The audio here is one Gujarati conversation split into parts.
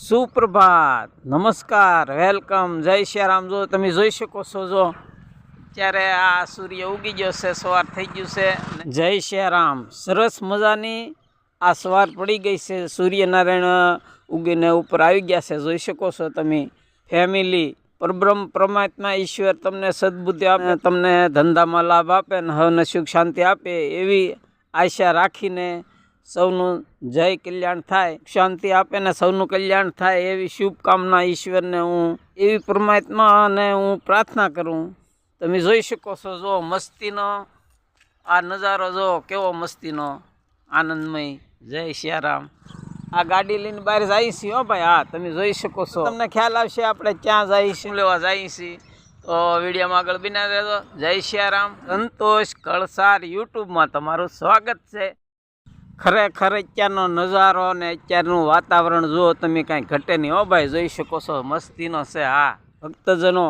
સુપ્રભાત, નમસ્કાર, વેલકમ, જય શ્રી રામ. જો તમે જોઈ શકો છો, જો ત્યારે આ સૂર્ય ઉગી ગયો છે, સવાર થઈ ગયું છે. જય શ્રી રામ. સરસ મજાની આ સવાર પડી ગઈ છે, સૂર્યનારાયણ ઉગીને ઉપર આવી ગયા છે. જોઈ શકો છો તમે ફેમિલી. પરબ્રહ્મ પરમાત્મા ઈશ્વર તમને સદબુદ્ધિ આપે, તમને ધંધામાં લાભ આપે ને હવને સુખ શાંતિ આપે એવી આશા રાખીને સૌનું જય કલ્યાણ થાય, શાંતિ આપે ને સૌનું કલ્યાણ થાય એવી શુભકામના ઈશ્વરને હું એવી પરમાત્માને હું પ્રાર્થના કરું. તમે જોઈ શકો છો, જો મસ્તીનો આ નજારો જો કેવો મસ્તીનો આનંદમય. જય સિયારામ. આ ગાડી લઈને બહાર જઈએ છીએ. હો ભાઈ, હા તમે જોઈ શકો છો, તમને ખ્યાલ આવશે આપણે ક્યાં જઈએ છીએ, લેવા જઈએ છીએ. તો વિડીયોમાં આગળ બિના રહેજો. જય સિયારામ. સંતોષ કળસાર યુટ્યુબમાં તમારું સ્વાગત છે. ખરેખર અત્યારનો નજારો અને અત્યારનું વાતાવરણ જુઓ તમે, કાંઈ ઘટે નહીં. હો ભાઈ, જોઈ શકો છો મસ્તીનો છે. હા ભક્તજનો,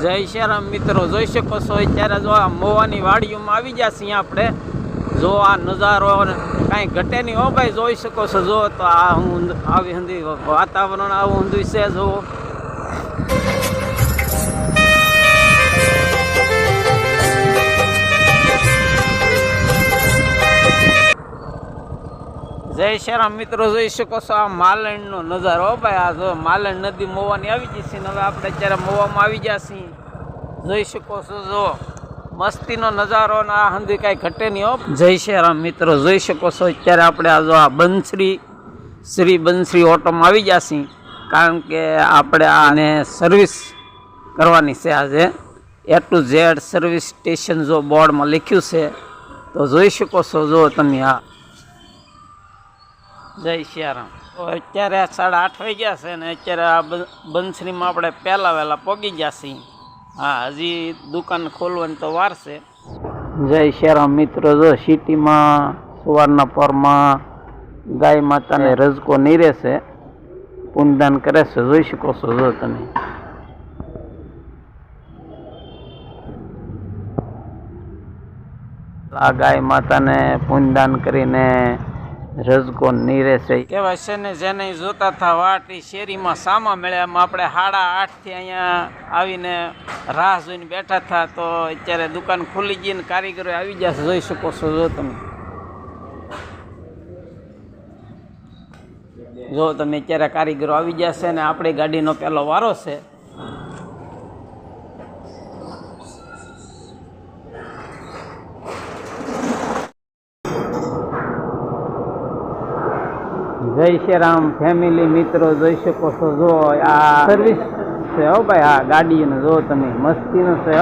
જય શ્રીરામ મિત્રો. જોઈ શકો છો અત્યારે જો આ મોવાની વાડીઓમાં આવી ગયા છીએ આપણે. જો આ નજારો કાંઈ ઘટે નહીં. હો ભાઈ, જોઈ શકો છો. જો તો આ હું આવી હંધી વાતાવરણ આવું ઊંધું છે. જુઓ જય શ્રીરામ મિત્રો. જોઈ શકો છો આ માલણનો નજારો. હો ભાઈ, આ જો માલણ નદી મોવાની આવી ગઈ છે ને હવે આપણે અત્યારે મોવામાં આવી ગયા છીએ. જોઈ શકો છો, જો મસ્તીનો નજારો ને આ હંધી કાંઈ ઘટે નહીં. હો જય શ્રીરામ મિત્રો. જોઈ શકો છો અત્યારે આપણે આ જો આ શ્રી બંસરી ઓટોમાં આવી ગયા છીએ, કારણ કે આપણે આને સર્વિસ કરવાની છે આજે. A to Z service station જો બોર્ડમાં લખ્યું છે, તો જોઈ શકો છો. જો તમે આ જય સિયારામ. તો અત્યારે 8:30 વાગી ગયા છે ને અત્યારે આ બંસરીમાં આપણે પહેલાં વહેલા પહોંચી ગયા છીએ. હા, હજી દુકાન ખોલવાની તો વાર છે. જય સિયારામ મિત્રો. જો સિટીમાં સવારના પરમાં ગાય માતાને રજકો નીરે છે, પુનદાન કરે છે. જોઈ શકો છો. જો તમે આ ગાય માતાને પુનદાન કરીને રજકો નીરે છે. કહેવાય છે ને, જેને જોતા હતા વાટી શેરીમાં સામા મળ્યા. એમાં આપણે 8:30 અહીંયા આવીને રાહ જોઈને બેઠા હતા. તો અત્યારે દુકાન ખુલી ગઈ ને કારીગરો આવી ગયા છે. જોઈ શકો છો. જો તમે અત્યારે કારીગરો આવી ગયા છે ને આપણી ગાડીનો પહેલો વારો છે. જય શ્રી રામ ફેમિલી મિત્રો. જોઈ શકો છો, જો આ સર્વિસ છે. હો ભાઈ, હા ગાડીનો જો તમે મસ્તીનો છે.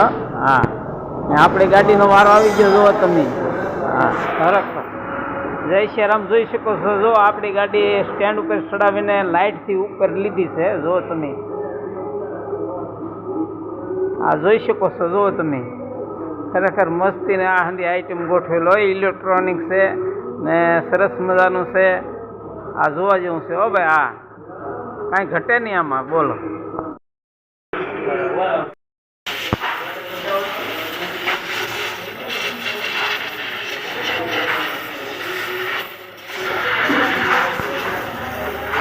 હા, આપણી ગાડીનો વારો આવી ગયો. જો તમે હા ખરેખર જય શ્રી રામ. જોઈ શકો છો, જો આપણી ગાડી સ્ટેન્ડ ઉપર ચડાવીને લાઇટથી ઉપર લીધી છે. જો તમે આ જોઈ શકો છો. જો તમે ખરેખર મસ્તીને આ હંધી આઈટમ ગોઠવેલો હોય. ઇલેક્ટ્રોનિક છે ને સરસ મજાનું છે. આ જોવા જેવું છે. હો ભાઈ, હા કાંઈ ઘટે નહીં આમાં. બોલો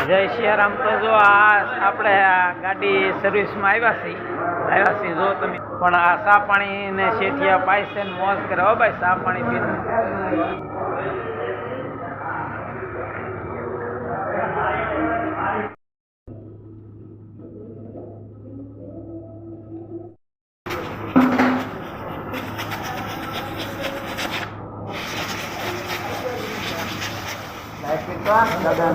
જય સિયારામ. તો જો આ આપણે આ ગાડી સર્વિસમાં આવ્યા છીએ. જો તમે પણ આ ચા પાણી ને શેઠિયા પાય છે ને મોજ કરે. હો ભાઈ, ચા પાણી પીને દાદા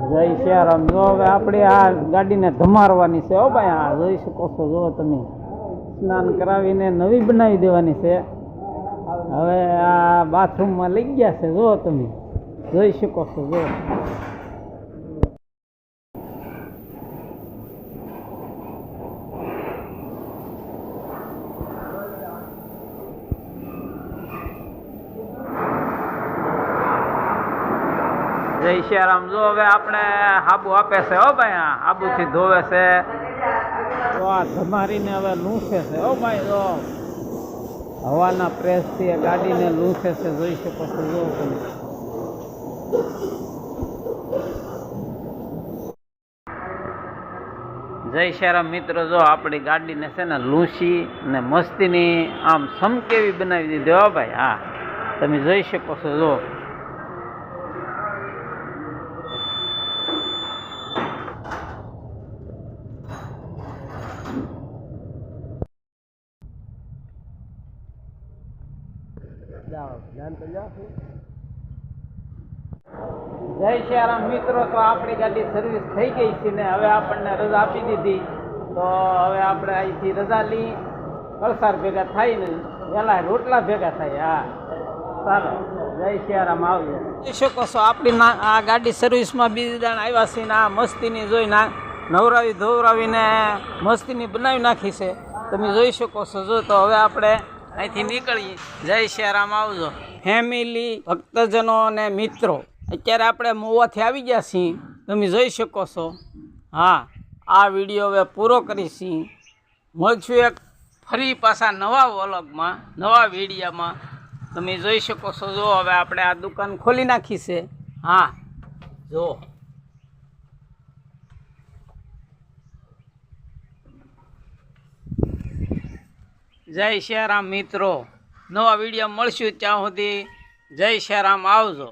જય શ્યારામ. જો હવે આપણે આ ગાડીને ધમારવાની છે. હો ભાઈ, આ જોઈ શકો છો. જો તમે સ્નાન કરાવીને નવી બનાવી દેવાની છે. હવે આ બાથરૂમમાં લઈ ગયા છે. જો તમે જોઈ શકો છો. જો જય શ્યારામ. જો હવે આપણે હાબુ આપે છે. હો ભાઈ, આ હાબુથી ધોવે છે. તો આ ધમારીને હવે લૂંછે છે. હો ભાઈ, જો હવાના પ્રેસથી ગાડીને લૂંછે છે. જોઈ શકો છો. જો તમે જય શ્યારામ મિત્રો. જો આપણી ગાડીને છે ને લૂંછી ને મસ્તીની આમ સમકેવી બનાવી દીધી. હો ભાઈ, હા તમે જોઈ શકો છો. જો જય શ્યારામ મિત્રો. તો આપણી ગાડી સર્વિસ થઈ ગઈ છે ને હવે આપણને રજા આપી દીધી. તો હવે આપણે અહીંથી રજા લઈ વલસાડ ભેગા થાય ને પેલા રોટલા ભેગા થાય. હા ચાલો, જય શ્યારામ. આવજો. જોઈ શકો છો આપણી આ ગાડી સર્વિસમાં બીજી દાણ આવ્યા છે ને આ મસ્તીની જોઈ નવરાવી ધોવરાવીને મસ્તીની બનાવી નાખી છે. તમે જોઈ શકો છો. જો તો હવે આપણે અહીંથી નીકળીએ. જય શ્યારામ. આવજો ફેમિલી, ભક્તજનો અને મિત્રો. અત્યારે આપણે મોવાથી આવી ગયા છીએ. તમે જોઈ શકો છો. હા, આ વિડીયો હવે પૂરો કરીશી. મળશું એક ફરી પાછા નવા વ્લોગમાં, નવા વિડીયોમાં. તમે જોઈ શકો છો. જો હવે આપણે આ દુકાન ખોલી નાખી છે. હા જો જય શ્યારામ મિત્રો. નવા વિડીયો મળશું ત્યાં સુધી જય શ્યારામ. આવજો.